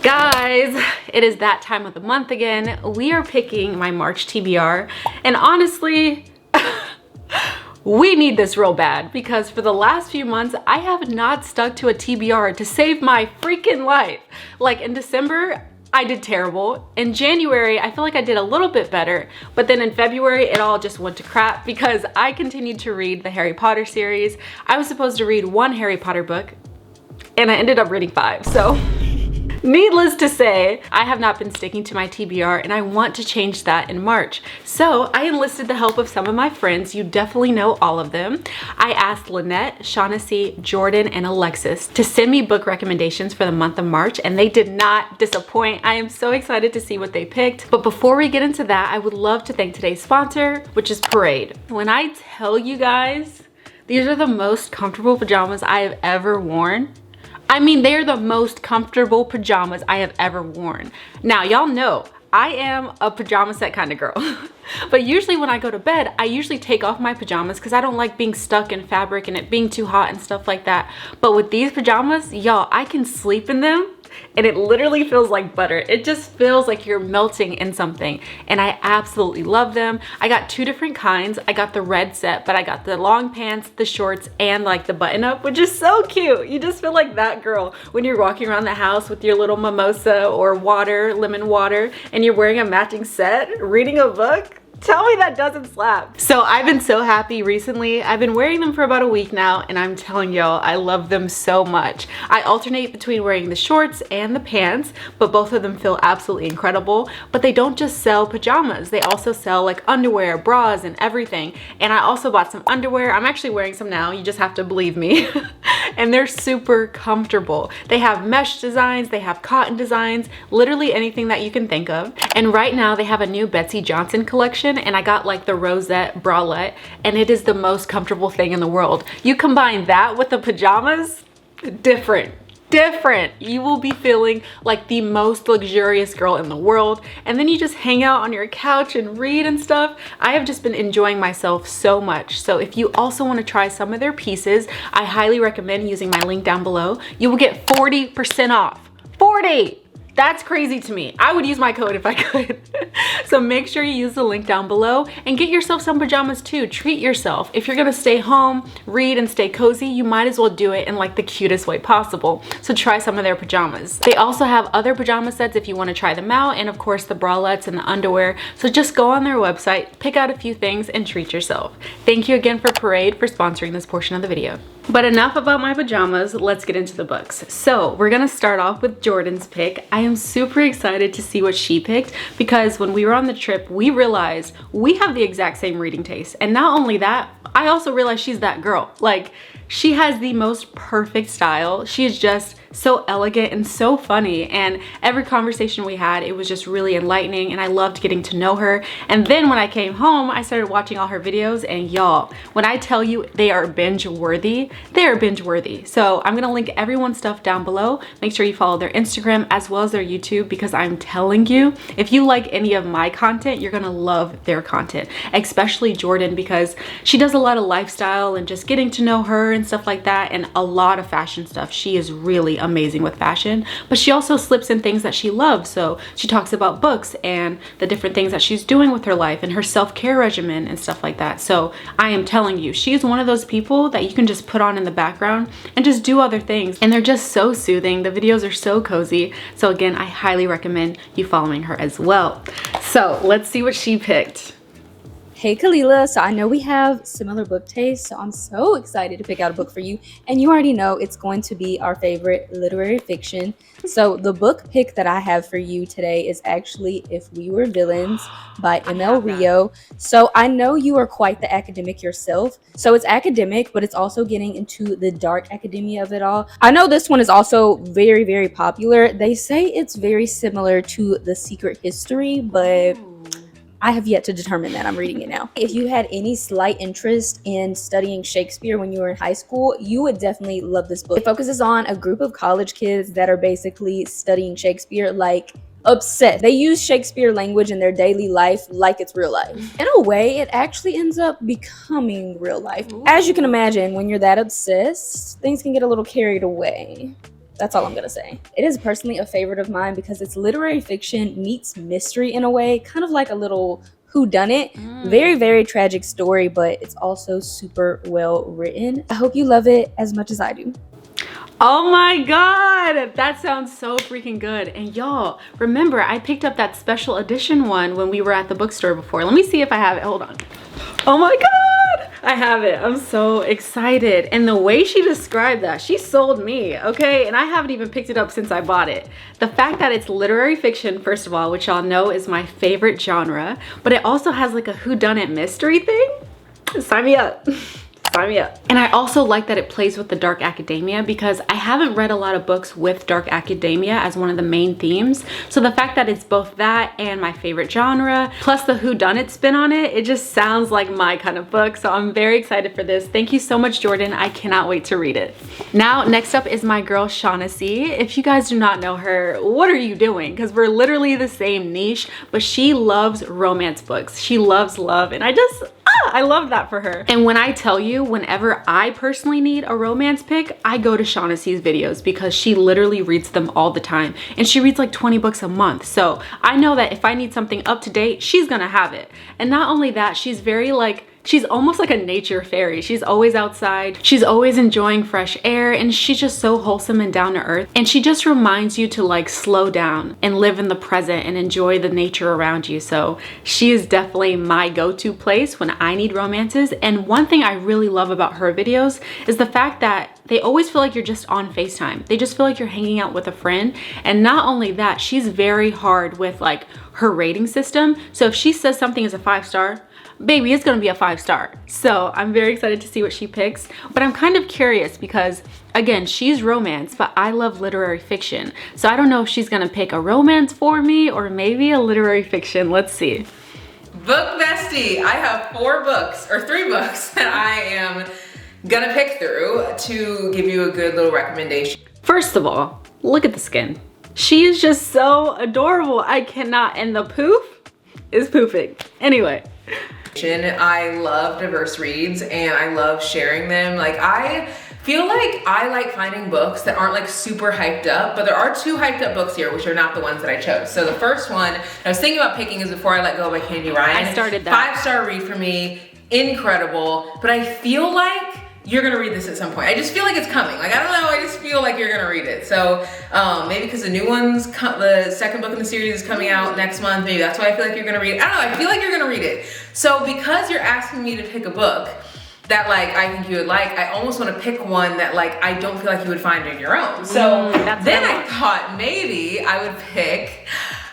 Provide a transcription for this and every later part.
Guys, it is that time of the month again. We are picking my March TBR, and honestly, we need this real bad because for the last few months, I have not stuck to a TBR to save my freaking life. Like in December, I did terrible. In January, I feel like I did a little bit better, but then in February, it all just went to crap because I continued to read the Harry Potter series. I was supposed to read 1 Harry Potter book, and I ended up reading 5, so. Needless to say, I have not been sticking to my TBR and I want to change that in March. So I enlisted the help of some of my friends. You definitely know all of them. I asked Lynette, Shaughnessy, Jordan, and Alexis to send me book recommendations for the month of March, and they did not disappoint. I am so excited to see what they picked. But before we get into that, I would love to thank today's sponsor, which is Parade. When I tell you guys, these are the most comfortable pajamas I have ever worn. I mean, they're the most comfortable pajamas I have ever worn. Now, y'all know I am a pajama set kind of girl. But usually when I go to bed, I usually take off my pajamas because I don't like being stuck in fabric and it being too hot and stuff like that. But with these pajamas, y'all, I can sleep in them and it literally feels like butter. It just feels like you're melting in something, and I absolutely love them. I got 2 different kinds. I got the red set, but I got the long pants, the shorts, and like the button up, which is so cute. You just feel like that girl when you're walking around the house with your little mimosa or water, lemon water, and you're wearing a matching set, reading a book. Tell me that doesn't slap. So I've been so happy recently. I've been wearing them for about a week now, and I'm telling y'all, I love them so much. I alternate between wearing the shorts and the pants, but both of them feel absolutely incredible. But they don't just sell pajamas. They also sell like underwear, bras, and everything. And I also bought some underwear. I'm actually wearing some now. You just have to believe me. And they're super comfortable. They have mesh designs, they have cotton designs, literally anything that you can think of. And right now they have a new Betsey Johnson collection, and I got like the rosette bralette, and it is the most comfortable thing in the world. You combine that with the pajamas, different. You will be feeling like the most luxurious girl in the world, and then you just hang out on your couch and read and stuff. I have just been enjoying myself so much. So if you also want to try some of their pieces, I highly recommend using my link down below. You will get 40% off. 40! That's crazy to me. I would use my code if I could. So make sure you use the link down below and get yourself some pajamas too. Treat yourself. If you're gonna stay home, read, and stay cozy, you might as well do it in like the cutest way possible. So try some of their pajamas. They also have other pajama sets if you wanna try them out, and of course the bralettes and the underwear. So just go on their website, pick out a few things, and treat yourself. Thank you again for Parade for sponsoring this portion of the video. But enough about my pajamas, let's get into the books. So we're gonna start off with Jordan's pick. I am super excited to see what she picked because when we were on the trip, we realized we have the exact same reading taste. And not only that, I also realized she's that girl. Like, she has the most perfect style. She is just so elegant and so funny, and every conversation we had, it was just really enlightening, and I loved getting to know her. And then when I came home, I started watching all her videos, and y'all, when I tell you they are binge worthy, they are binge worthy. So I'm gonna link everyone's stuff down below. Make sure you follow their Instagram as well as their YouTube, because I'm telling you, if you like any of my content, you're gonna love their content, especially Jordan, because she does a lot of lifestyle and just getting to know her and stuff like that, and a lot of fashion stuff. She is really amazing with fashion, but she also slips in things that she loves. So she talks about books and the different things that she's doing with her life and her self-care regimen and stuff like that. So I am telling you, she's one of those people that you can just put on in the background and just do other things, and they're just so soothing. The videos are so cozy. So again, I highly recommend you following her as well. So let's see what she picked. Hey Kila, so I know we have similar book tastes, so I'm so excited to pick out a book for you, and you already know it's going to be our favorite literary fiction. So the book pick that I have for you today is actually If We Were Villains by ML Rio. So I know you are quite the academic yourself, so it's academic, but it's also getting into the dark academia of it all. I know this one is also very, very popular. They say it's very similar to The Secret History, but I have yet to determine that. I'm reading it now. If you had any slight interest in studying Shakespeare when you were in high school, you would definitely love this book. It focuses on a group of college kids that are basically studying Shakespeare like obsessed. They use Shakespeare language in their daily life like it's real life. In a way, it actually ends up becoming real life. As you can imagine, when you're that obsessed, things can get a little carried away. That's all I'm gonna say. It is personally a favorite of mine because it's literary fiction meets mystery in a way, kind of like a little whodunit. Very, very tragic story, but it's also super well written. I hope you love it as much as I do. Oh my God, that sounds so freaking good. And y'all, remember I picked up that special edition one when we were at the bookstore before. Let me see if I have it, hold on. Oh my God, I have it. I'm so excited. And the way she described that, she sold me, okay? And I haven't even picked it up since I bought it. The fact that it's literary fiction, first of all, which y'all know is my favorite genre, but it also has like a whodunit mystery thing. Sign me up. Sign me up. And I also like that it plays with the dark academia because I haven't read a lot of books with dark academia as one of the main themes. So the fact that it's both that and my favorite genre, plus the whodunit spin on it, it just sounds like my kind of book. So I'm very excited for this. Thank you so much, Jordan. I cannot wait to read it. Now, next up is my girl, Shaughnessy. If you guys do not know her, what are you doing? Because we're literally the same niche, but she loves romance books. She loves love, and I love that for her. And when I tell you, whenever I personally need a romance pick, I go to Shaughnessy's videos because she literally reads them all the time. And she reads like 20 books a month. So I know that if I need something up to date, she's gonna have it. And not only that, she's very like, she's almost like a nature fairy. She's always outside. She's always enjoying fresh air, and she's just so wholesome and down to earth. And she just reminds you to like slow down and live in the present and enjoy the nature around you. So she is definitely my go-to place when I need romances. And one thing I really love about her videos is the fact that they always feel like you're just on FaceTime. They just feel like you're hanging out with a friend. And not only that, she's very hard with like her rating system. So if she says something is a 5-star, baby, it's gonna be a 5-star. So I'm very excited to see what she picks. But I'm kind of curious because, again, she's romance, but I love literary fiction. So I don't know if she's gonna pick a romance for me or maybe a literary fiction. Let's see. Book Bestie. I have 4 books, or 3 books that I am gonna pick through to give you a good little recommendation. First of all, look at the skin. She is just so adorable. I cannot, and the poof is poofing. Anyway. I love diverse reads and I love sharing them. Like, I feel like I like finding books that aren't like super hyped up, but there are 2 hyped up books here, which are not the ones that I chose. So the first one I was thinking about picking is Before I Let Go by Candy Ryan. I started that. 5-star read for me, incredible, but I feel like you're gonna read this at some point. I just feel like it's coming. Like, I don't know, I just feel like you're gonna read it. So maybe because the new one's, the second book in the series is coming out next month, maybe that's why I feel like you're gonna read it. I don't know, I feel like you're gonna read it. So because you're asking me to pick a book that like I think you would like, I almost wanna pick one that like I don't feel like you would find on your own. So then I thought maybe I would pick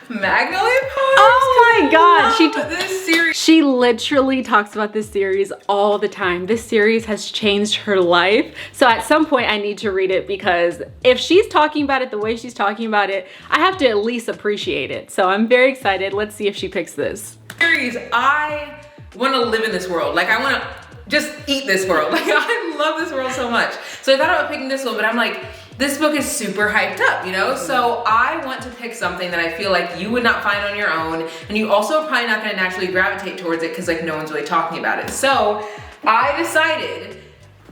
Magnolia Park. Oh my God, this series. She literally talks about this series all the time. This series has changed her life. So at some point I need to read it because if she's talking about it the way she's talking about it, I have to at least appreciate it. So I'm very excited. Let's see if she picks this. Series, I want to live in this world. Like, I want to just eat this world. Like, I love this world so much. So I thought about picking this one, but I'm like, this book is super hyped up, you know? So I want to pick something that I feel like you would not find on your own, and you also are probably not gonna naturally gravitate towards it because like no one's really talking about it. So I decided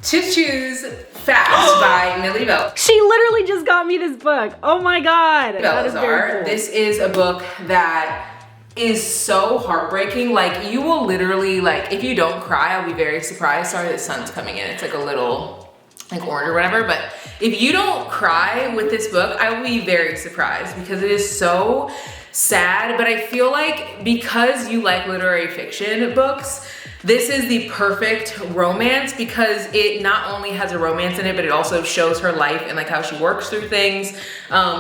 to choose Fast by Millie Bell. She literally just got me this book. Oh my God. That is very cool. This is a book that is so heartbreaking. Like, you will literally, like, if you don't cry, I'll be very surprised. Sorry, the sun's coming in. It's like a little like orange or whatever, but if you don't cry with this book, I will be very surprised because it is so sad. But I feel like because you like literary fiction books, this is the perfect romance because it not only has a romance in it, but it also shows her life and like how she works through things.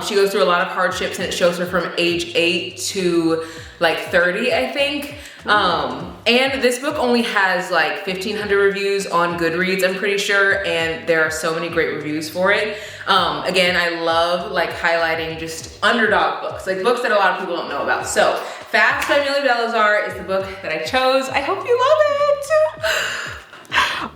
She goes through a lot of hardships, and it shows her from age 8 to like 30, I think. And this book only has like 1,500 reviews on Goodreads, I'm pretty sure, and there are so many great reviews for it. Again, I love like highlighting just underdog books, like books that a lot of people don't know about. So Fast by Millie Belazar is the book that I chose. I hope you love it.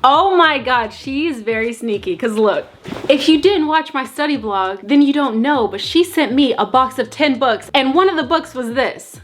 Oh my God, she's very sneaky. Cause look, if you didn't watch my study vlog, then you don't know, but she sent me a box of 10 books, and one of the books was this.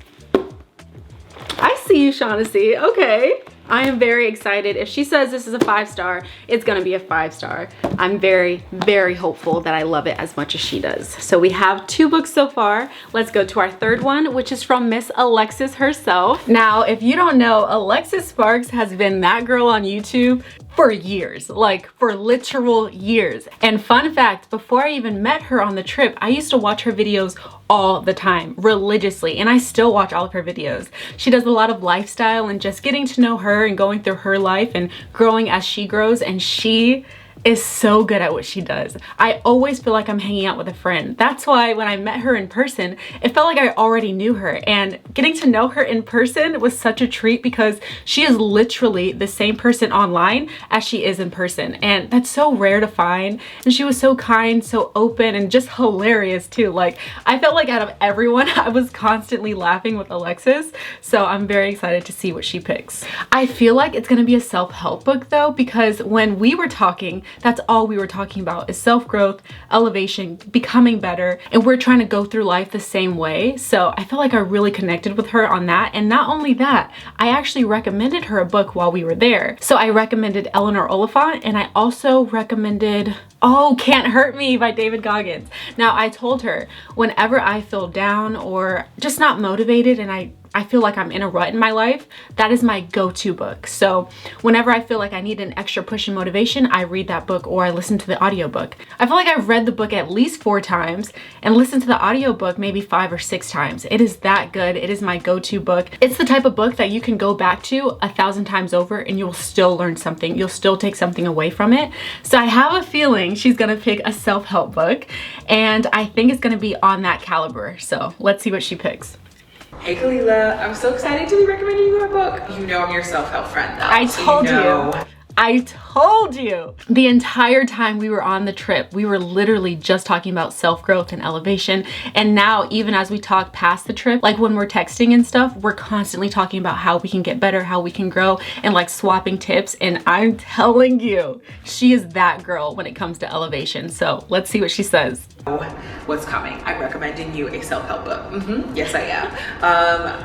I see you, Shaughnessy. Okay. I am very excited. If she says this is a 5-star, it's gonna be a 5-star. I'm very, very hopeful that I love it as much as she does. So we have 2 books so far. Let's go to our 3rd one, which is from Miss Alexis herself. Now, if you don't know, Alexis Sparks has been that girl on YouTube for years, like for literal years. And fun fact, before I even met her on the trip, I used to watch her videos all the time, religiously, and I still watch all of her videos. She does a lot of lifestyle and just getting to know her and going through her life and growing as she grows, and she is so good at what she does. I always feel like I'm hanging out with a friend. That's why when I met her in person, it felt like I already knew her, and getting to know her in person was such a treat because she is literally the same person online as she is in person, and that's so rare to find. And she was so kind, so open, and just hilarious too. Like, I felt like out of everyone, I was constantly laughing with Alexis, so I'm very excited to see what she picks. I feel like it's gonna be a self-help book though, because when we were talking, that's all we were talking about is self-growth, elevation, becoming better, and we're trying to go through life the same way. So I feel like I really connected with her on that. And not only that, I actually recommended her a book while we were there. So I recommended Eleanor Oliphant, and I also recommended Can't Hurt Me by David Goggins. Now, I told her whenever I feel down or just not motivated and I feel like I'm in a rut in my life, that is my go-to book. So whenever I feel like I need an extra push and motivation, I read that book or I listen to the audiobook. I feel like I've read the book at least 4 times and listened to the audiobook maybe 5 or 6 times. It is that good. It is my go-to book. It's the type of book that you can go back to 1,000 times over and you'll still learn something. You'll still take something away from it. So I have a feeling she's gonna pick a self-help book, and I think it's gonna be on that caliber. So let's see what she picks. Hey Kila, I'm so excited to be recommending you a book. You know I'm your self-help friend though. I told you. The entire time we were on the trip, we were literally just talking about self-growth and elevation. And now, even as we talk past the trip, like when we're texting and stuff, we're constantly talking about how we can get better, how we can grow, and like swapping tips. And I'm telling you, she is that girl when it comes to elevation. So let's see what she says. What's coming? I'm recommending you a self-help book. Yes, I am.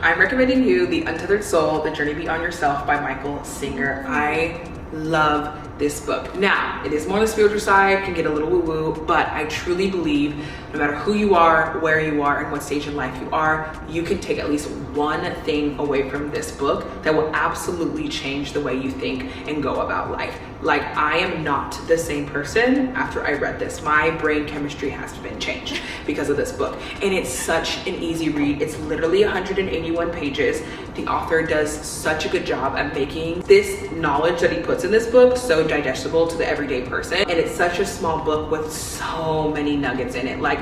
I'm recommending you The Untethered Soul, The Journey Beyond Yourself by Michael Singer. I love this book. Now, it is more on the spiritual side, can get a little woo-woo, but I truly believe no matter who you are, where you are, and what stage in life you are, you can take at least one thing away from this book that will absolutely change the way you think and go about life. Like, I am not the same person after I read this. My brain chemistry has been changed because of this book. And it's such an easy read. It's literally 181 pages. The author does such a good job at making this knowledge that he puts in this book so digestible to the everyday person. And it's such a small book with so many nuggets in it. Like,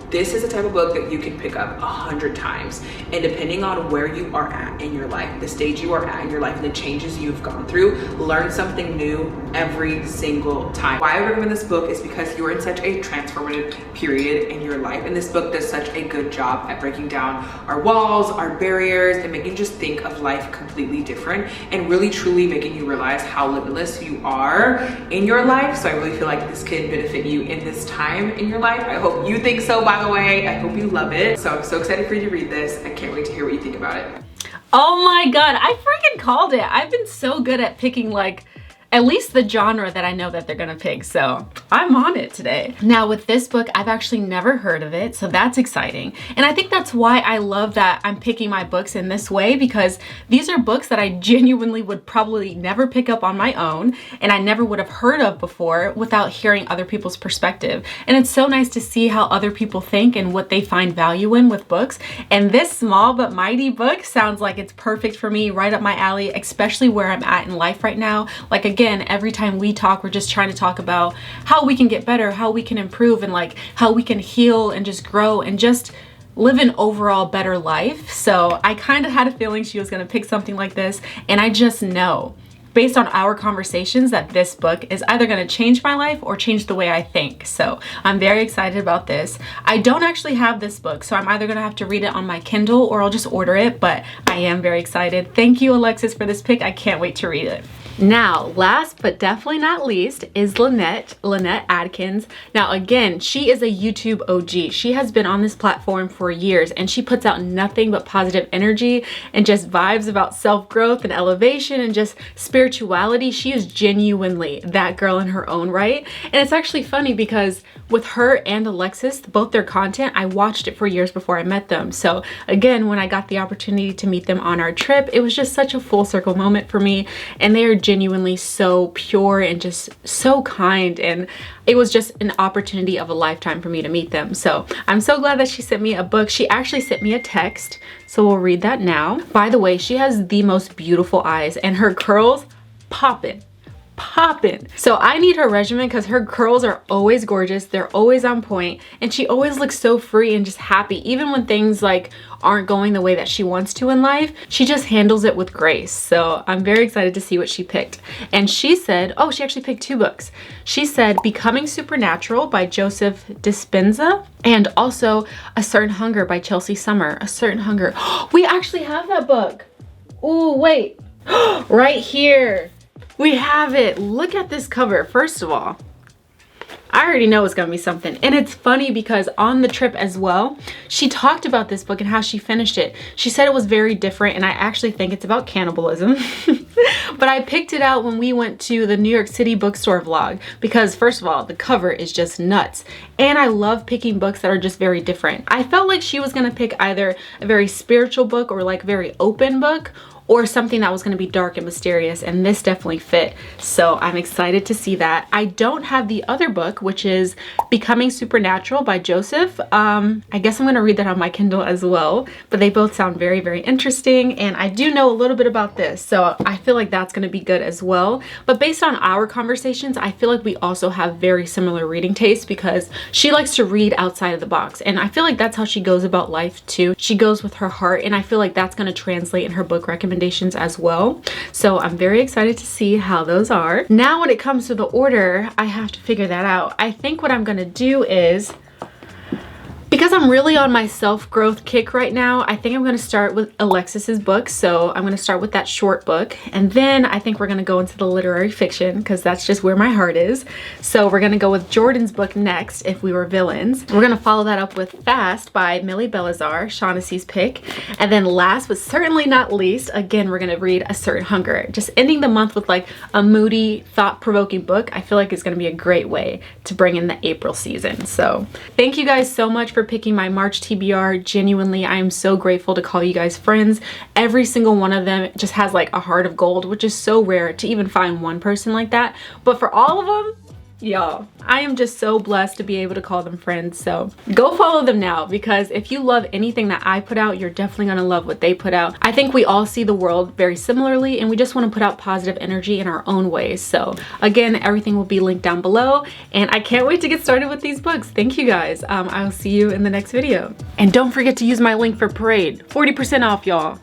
this is the type of book that you can pick up 100 times. And depending on where you are at in your life, the stage you are at in your life, and the changes you've gone through, learn something new every single time. Why I recommend this book is because you're in such a transformative period in your life. And this book does such a good job at breaking down our walls, our barriers, and making you just think of life completely different and really truly making you realize how limitless you are in your life. So I really feel like this could benefit you in this time in your life. I hope you think so, by the way. I hope you love it. So I'm so excited for you to read this. I can't wait to hear what you think about it. Oh my God, I freaking called it. I've been so good at picking like at least the genre that I know that they're gonna pick. So I'm on it today. Now with this book, I've actually never heard of it. So that's exciting. And I think that's why I love that I'm picking my books in this way, because these are books that I genuinely would probably never pick up on my own. And I never would have heard of before without hearing other people's perspective. And it's so nice to see how other people think and what they find value in with books. And this small but mighty book sounds like it's perfect for me, right up my alley, especially where I'm at in life right now. Like, again, every time we talk, we're just trying to talk about how we can get better, how we can improve, and like how we can heal and just grow and just live an overall better life. So I kind of had a feeling she was going to pick something like this, and I just know based on our conversations that this book is either going to change my life or change the way I think. So I'm very excited about this. I don't actually have this book, so I'm either going to have to read it on my Kindle or I'll just order it, but I am very excited. Thank you, Alexis, for this pick. I can't wait to read it. Now, last but definitely not least is Lynette Adkins. Now again, she is a YouTube OG. She has been on this platform for years and she puts out nothing but positive energy and just vibes about self-growth and elevation and just spirituality. She is genuinely that girl in her own right. And it's actually funny because with her and Alexis, both their content, I watched it for years before I met them. So again, when I got the opportunity to meet them on our trip, it was just such a full circle moment for me. And they are genuinely so pure and just so kind, and it was just an opportunity of a lifetime for me to meet them. So I'm so glad that she sent me a book. She actually sent me a text, so we'll read that now. By the way, she has the most beautiful eyes and her curls poppin'. So I need her regimen because her curls are always gorgeous, they're always on point, and she always looks so free and just happy. Even when things like aren't going the way that she wants to in life, she just handles it with grace. So I'm very excited to see what she picked. And she said, oh, she actually picked 2 books. She said Becoming Supernatural by Joseph Dispenza, and also A Certain Hunger by Chelsea Summer. A Certain Hunger. We actually have that book. Oh, wait. Right here. We have it. Look at this cover. First of all, I already know it's gonna be something. And it's funny because on the trip as well, she talked about this book and how she finished it. She said it was very different, and I actually think it's about cannibalism. But I picked it out when we went to the New York City bookstore vlog because first of all, the cover is just nuts. And I love picking books that are just very different. I felt like she was gonna pick either a very spiritual book or like very open book, or something that was going to be dark and mysterious, and this definitely fit. So I'm excited to see that. I don't have the other book, which is Becoming Supernatural by Joseph. I guess I'm going to read that on my Kindle as well, but they both sound very, very interesting, and I do know a little bit about this, so I feel like that's going to be good as well. But based on our conversations, I feel like we also have very similar reading tastes because she likes to read outside of the box, and I feel like that's how she goes about life too. She goes with her heart, and I feel like that's going to translate in her book recommendations as well. So I'm very excited to see how those are. Now when it comes to the order, I have to figure that out. I think what I'm gonna do is, because I'm really on my self-growth kick right now, I think I'm going to start with Alexis's book. So I'm going to start with that short book. And then I think we're going to go into the literary fiction because that's just where my heart is. So we're going to go with Jordan's book next, If We Were Villains. We're going to follow that up with Fast by Millie Belazar, Shaughnessy's pick. And then last but certainly not least, again, we're going to read A Certain Hunger. Just ending the month with like a moody, thought-provoking book, I feel like it's going to be a great way to bring in the April season. So thank you guys so much for picking my March TBR. Genuinely, I am so grateful to call you guys friends. Every single one of them just has like a heart of gold, which is so rare to even find one person like that. But for all of them, y'all, I am just so blessed to be able to call them friends. So go follow them now, because if you love anything that I put out, you're definitely gonna love what they put out. I think we all see the world very similarly, and we just want to put out positive energy in our own ways. So again, everything will be linked down below, and I can't wait to get started with these books. Thank you guys. I will see you in the next video. And don't forget to use my link for Parade. 40% off, y'all.